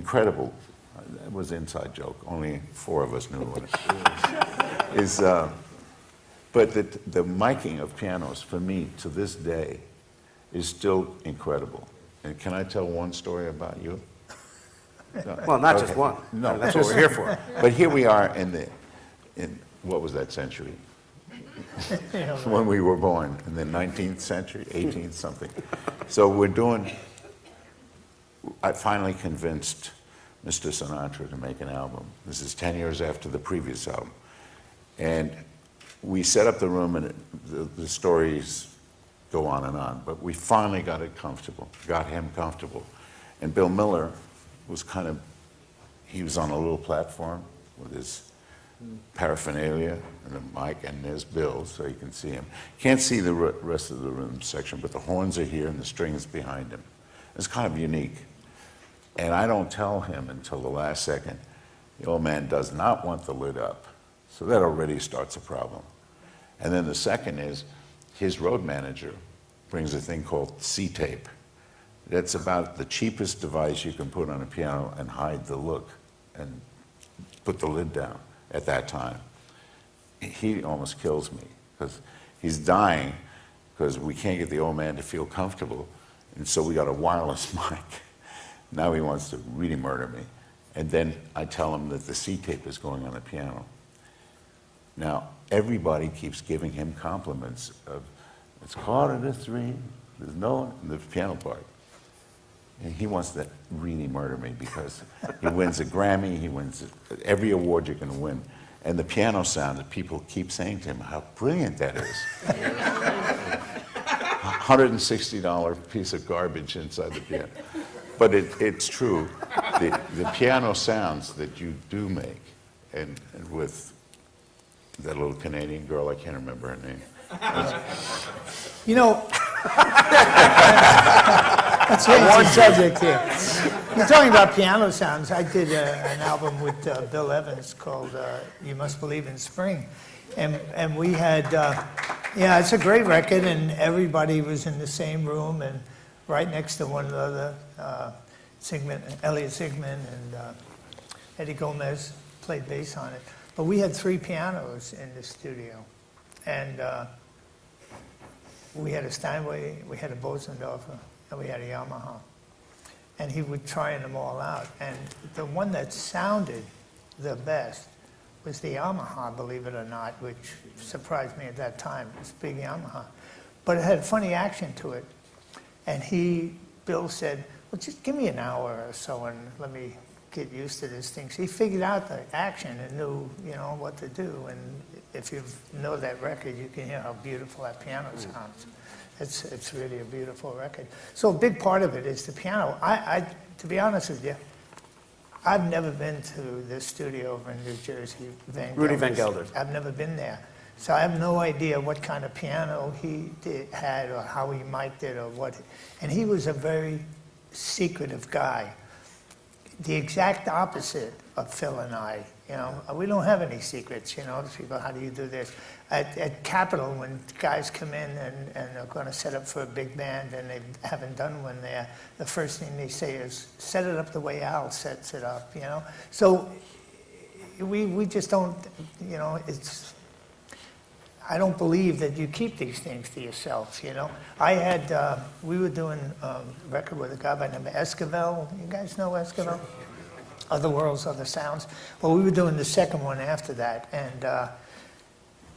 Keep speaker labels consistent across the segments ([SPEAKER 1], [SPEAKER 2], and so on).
[SPEAKER 1] incredible, that was an inside joke, only 4 of us knew what it is, but the miking of pianos, for me, to this day, is still incredible. And can I tell one story about you?
[SPEAKER 2] Well, not just one.
[SPEAKER 1] No,
[SPEAKER 2] that's what we're here for.
[SPEAKER 1] But here we are in what was that century? When we were born, in the 19th century, 18th something. So I finally convinced Mr. Sinatra to make an album. This is 10 years after the previous album. And we set up the room, and the stories go on, but we finally got him comfortable. And Bill Miller was he was on a little platform with his paraphernalia and a mic, and there's Bill, so you can see him. Can't see the rest of the room section, but the horns are here and the strings behind him. It's kind of unique. And I don't tell him until the last second, the old man does not want the lid up. So that already starts a problem. And then the second is, his road manager brings a thing called C-tape. That's about the cheapest device you can put on a piano and hide the look and put the lid down at that time. He almost kills me because he's dying because we can't get the old man to feel comfortable, and so we got a wireless mic. Now he wants to really murder me. And then I tell him that the C-tape is going on the piano. Now, everybody keeps giving him compliments of, it's 2:45, there's no, the piano part. And he wants to really murder me because he wins a Grammy, he wins every award you can win. And the piano sound that people keep saying to him, how brilliant that is. $160 piece of garbage inside the piano. But it's true, the piano sounds that you do make, and with that little Canadian girl, I can't remember her name.
[SPEAKER 3] You know, let's change the subject here. You're talking about piano sounds. I did an album with Bill Evans called You Must Believe in Spring. And we had, it's a great record, and everybody was in the same room and right next to one another. Elliot Sigmund and Eddie Gomez played bass on it. But we had 3 pianos in the studio. And we had a Steinway, we had a Bosendorfer, and we had a Yamaha. And he would trying them all out. And the one that sounded the best was the Yamaha, believe it or not, which surprised me at that time. It was a big Yamaha. But it had funny action to it. And Bill said, well, just give me an hour or so and let me get used to this thing. So he figured out the action and knew, what to do. And if you know that record, you can hear how beautiful that piano sounds. It's really a beautiful record. So a big part of it is the piano. To be honest with you, I've never been to the studio over in New Jersey,
[SPEAKER 2] Rudy Van Gelder.
[SPEAKER 3] I've never been there. So I have no idea what kind of piano he had or how he mic'd it or what. And he was a very secretive guy. The exact opposite of Phil and I. We don't have any secrets, people, how do you do this? At Capitol, when guys come in and are going to set up for a big band and they haven't done one there, the first thing they say is, set it up the way Al sets it up, So we just don't, I don't believe that you keep these things to yourself, we were doing a record with a guy by the name of Esquivel. You guys know Esquivel? Sure. Other Worlds, Other Sounds. Well, we were doing the second one after that, and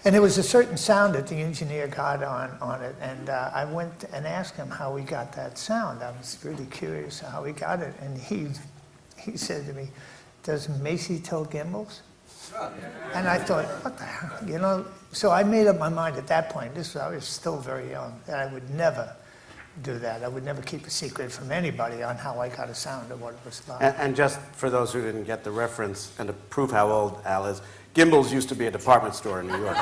[SPEAKER 3] there was a certain sound that the engineer got on it, and I went and asked him how we got that sound. I was really curious how he got it, and he said to me, does Macy tell Gimbals? And I thought, what the hell, So I made up my mind at that point, I was still very young, that I would never do that. I would never keep a secret from anybody on how I got a sound or what it was about.
[SPEAKER 2] And just for those who didn't get the reference, and to prove how old Al is, Gimbals used to be a department store in New York.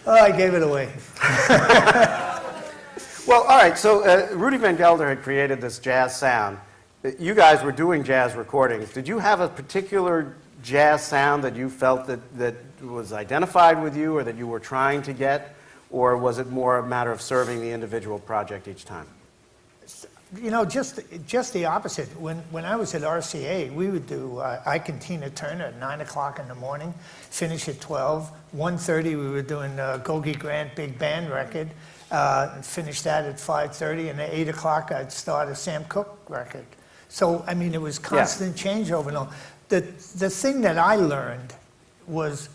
[SPEAKER 3] Oh, I gave it away.
[SPEAKER 2] Well, all right, so Rudy Van Gelder had created this jazz sound. You guys were doing jazz recordings. Did you have a particular jazz sound that you felt that was identified with you or that you were trying to get? or was it more a matter of serving the individual project each time?
[SPEAKER 3] You know, just the opposite. When I was at RCA, we would do Ike and Tina Turner at 9 o'clock in the morning, finish at 12. 1:30 we were doing Gogi Grant Big Band record, finish that at 5:30, and at 8 o'clock I'd start a Sam Cooke record. So, I mean, it was constant changeover and all. The thing that I learned was,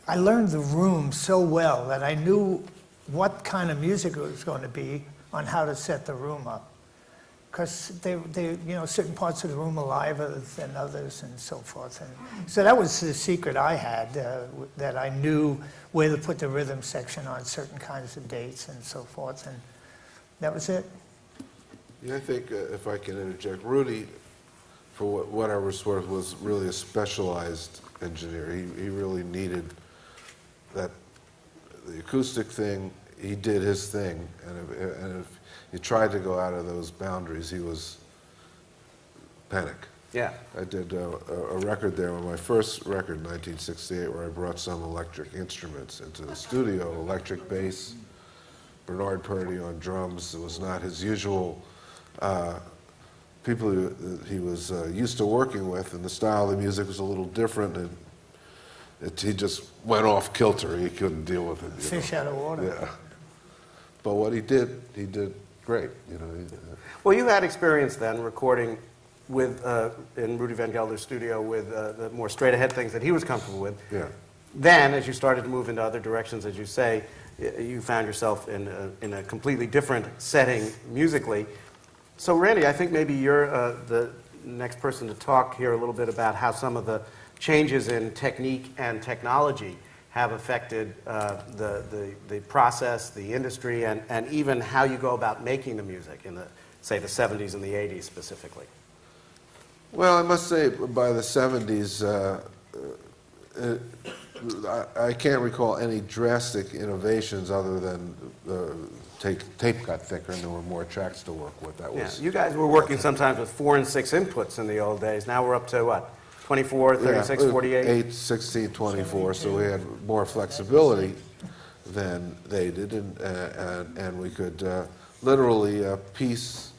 [SPEAKER 3] I learned the room so well that I knew what kind of music it was going to be on how to set the room up. Because certain parts of the room are liver than others and so forth. And so that was the secret I had, that I knew where to put the rhythm section on certain kinds of dates and so forth, and that was it.
[SPEAKER 4] Yeah, I think, if I can interject, Rudy, for what I was worth, was really a specialized engineer. He really needed that, the acoustic thing, he did his thing, and if he tried to go out of those boundaries, he was panic.
[SPEAKER 2] Yeah.
[SPEAKER 4] I did a record there, my first record in 1968, where I brought some electric instruments into the studio, electric bass, Bernard Purdy on drums. It was not his usual people he was used to working with, and the style of the music was a little different, and he just went off kilter. He couldn't deal with it.
[SPEAKER 3] Fish out of water.
[SPEAKER 4] Yeah. But what he did great.
[SPEAKER 2] Well, you had experience then recording with in Rudy Van Gelder's studio with the more straight-ahead things that he was comfortable with.
[SPEAKER 4] Yeah.
[SPEAKER 2] Then, as you started to move into other directions, as you say, you found yourself in a completely different setting musically. So, Randy, I think maybe you're the next person to talk here a little bit about how some of the changes in technique and technology have affected the process, the industry, and even how you go about making the music in the, say, the 70s and the 80s specifically.
[SPEAKER 4] Well, I must say, by the 70s, I can't recall any drastic innovations other than the tape got thicker and there were more tracks to work with. That was,
[SPEAKER 2] you guys were working sometimes with 4 and 6 inputs in the old days. Now we're up to what? 24, 36, 48?
[SPEAKER 4] 8, 16, 24, so we had more flexibility than they did, and we could literally piece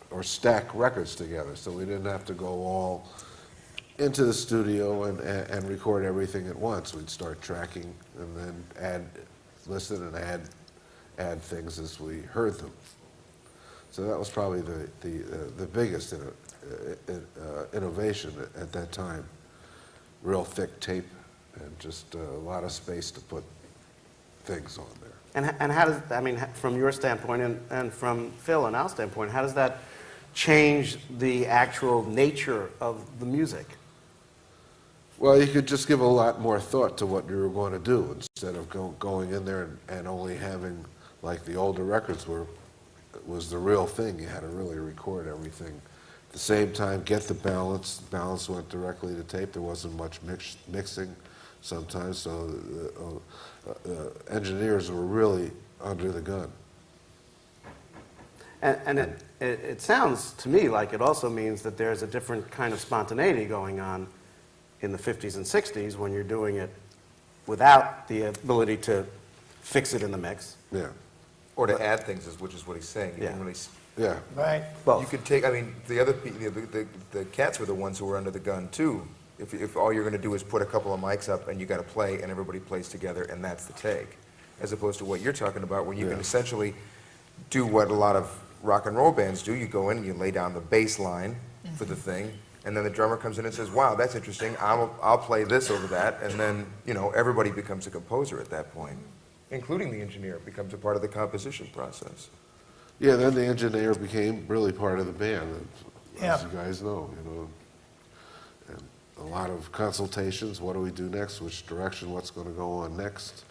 [SPEAKER 4] or stack records together, so we didn't have to go all into the studio and record everything at once. We'd start tracking and then listen and add things as we heard them. So that was probably the biggest innovation at that time. Real thick tape and just a lot of space to put things on there.
[SPEAKER 2] And how does, I mean, from your standpoint and from Phil and Al's standpoint, how does that change the actual nature of the music?
[SPEAKER 4] Well, you could just give a lot more thought to what you were going to do instead of going in there and only having, like the older records was the real thing. You had to really record everything. At the same time, get the balance. The balance went directly to tape. There wasn't much mixing sometimes, so engineers were really under the gun.
[SPEAKER 2] And it sounds to me like it also means that there's a different kind of spontaneity going on in the 50s and 60s when you're doing it without the ability to fix it in the mix.
[SPEAKER 4] Yeah.
[SPEAKER 5] Or to add things, which is what he's saying. You
[SPEAKER 2] Yeah.
[SPEAKER 5] can really,
[SPEAKER 4] Yeah.
[SPEAKER 3] Right.
[SPEAKER 2] Both.
[SPEAKER 5] you could take, I mean, the other the cats were the ones who were under the gun too. If all you're going to do is put a couple of mics up and you got to play and everybody plays together and that's the take, as opposed to what you're talking about, where you can essentially do what a lot of rock and roll bands do. You go in and you lay down the bass line for the thing, and then the drummer comes in and says, "Wow, that's interesting. I'll play this over that," and then everybody becomes a composer at that point, including the engineer becomes a part of the composition process.
[SPEAKER 4] Yeah, then the engineer became really part of the band, as
[SPEAKER 3] Yeah.
[SPEAKER 4] you guys know, And a lot of consultations, what do we do next, which direction, what's going to go on next.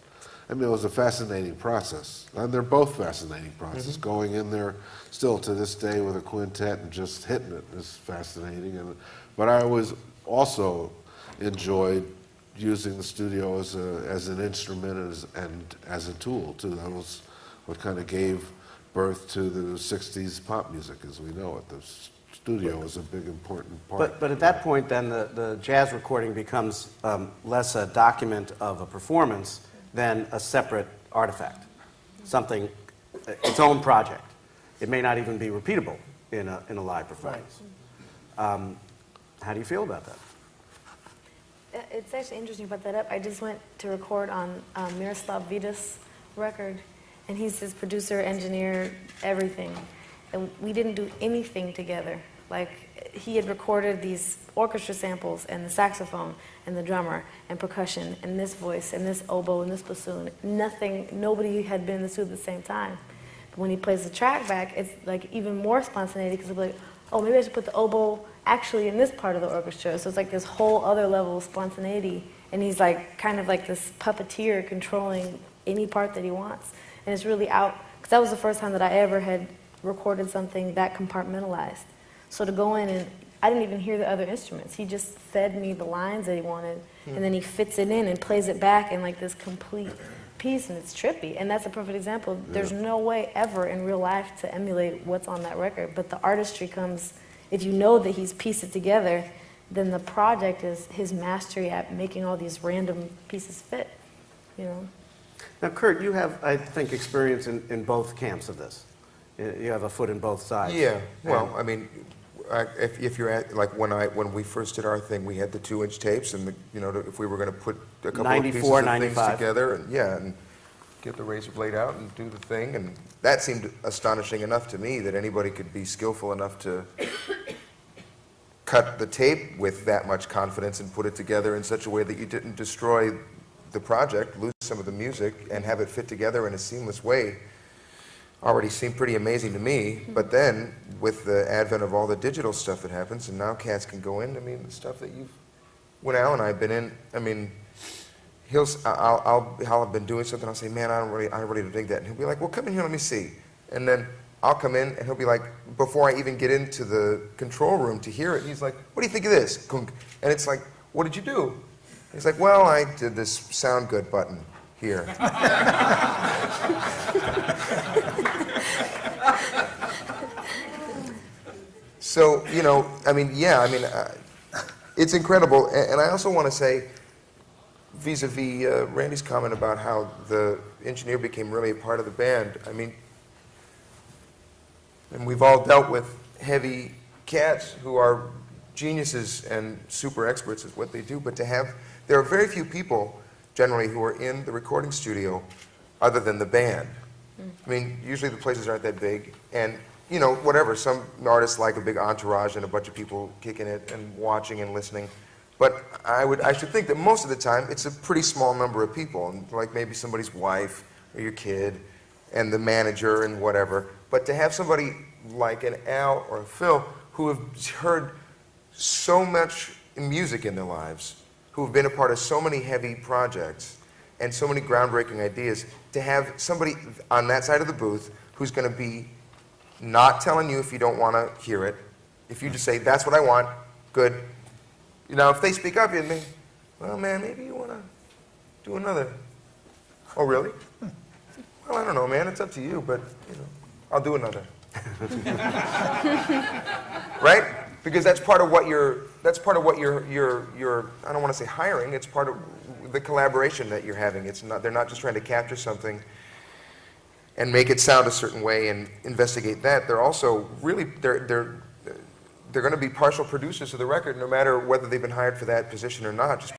[SPEAKER 4] I mean, it was a fascinating process. And they're both fascinating processes. Going in there still to this day with a quintet and just hitting it is fascinating. But I always also enjoyed using the studio as an instrument and as a tool, too. That was what kind of gave birth to the 60s pop music as we know it. The studio was a big, important part.
[SPEAKER 2] But at that point, then, the jazz recording becomes less a document of a performance than a separate artifact. something, its own project. It may not even be repeatable in a live performance. How do you feel about that?
[SPEAKER 6] It's actually interesting you brought that up. I just went to record on Miroslav Vida's record, and he's his producer, engineer, everything. And we didn't do anything together. Like, he had recorded these orchestra samples and the saxophone and the drummer and percussion and this voice and this oboe and this bassoon. Nothing, nobody had been in the studio at the same time. But when he plays the track back, it's like even more spontaneity because he'll be like, oh, maybe I should put the oboe actually in this part of the orchestra. So it's like this whole other level of spontaneity. And he's like kind of like this puppeteer controlling any part that he wants. And it's really out, because that was the first time that I ever had recorded something that compartmentalized. So to go in and I didn't even hear the other instruments. He just fed me the lines that he wanted, and then he fits it in and plays it back in like this complete piece, and it's trippy. And that's a perfect example. There's no way ever in real life to emulate what's on that record, but the artistry comes, if you know that he's pieced it together, then the project is his mastery at making all these random pieces fit, you know?
[SPEAKER 2] Now, Kurt, you have, I think, experience in both camps of this. You have a foot in both sides.
[SPEAKER 5] Yeah, well, I mean, if you're at, like when we first did our thing, we had the 2-inch tapes, and if we were going to put a couple of pieces
[SPEAKER 2] 94,
[SPEAKER 5] of
[SPEAKER 2] 95.
[SPEAKER 5] things together, and get the razor blade out and do the thing, and that seemed astonishing enough to me that anybody could be skillful enough to cut the tape with that much confidence and put it together in such a way that you didn't destroy the project, lose some of the music, and have it fit together in a seamless way. Already seemed pretty amazing to me, but then with the advent of all the digital stuff that happens, and now cats can go in, I mean, the stuff that when Al and I have been in, I mean, I'll have been doing something, I'll say, man, I really don't dig that, and he'll be like, well, come in here, let me see, and then I'll come in, and he'll be like, before I even get into the control room to hear it, he's like, what do you think of this? And it's like, what did you do? He's like, well, I did this sound good button here. So, I mean, it's incredible. And I also want to say, vis-a-vis Randy's comment about how the engineer became really a part of the band, I mean, and we've all dealt with heavy cats who are geniuses and super experts at what they do, but there are very few people generally who are in the recording studio other than the band. I mean, usually the places aren't that big, and whatever, some artists like a big entourage and a bunch of people kicking it and watching and listening, but I should think that most of the time it's a pretty small number of people, like maybe somebody's wife or your kid and the manager and whatever, but to have somebody like an Al or a Phil who have heard so much music in their lives, who have been a part of so many heavy projects and so many groundbreaking ideas, to have somebody on that side of the booth who's going to be not telling you if you don't want to hear it. If you just say, that's what I want, good. If they speak up, you'd think, well, man, maybe you want to do another. Oh, really? Well, I don't know, man, it's up to you, but, I'll do another. Right? Because that's part of what you're, I don't want to say hiring, it's part of the collaboration that you're having. They're not just trying to capture something and make it sound a certain way and investigate that. They're also really, they're going to be partial producers of the record, no matter whether they've been hired for that position or not, just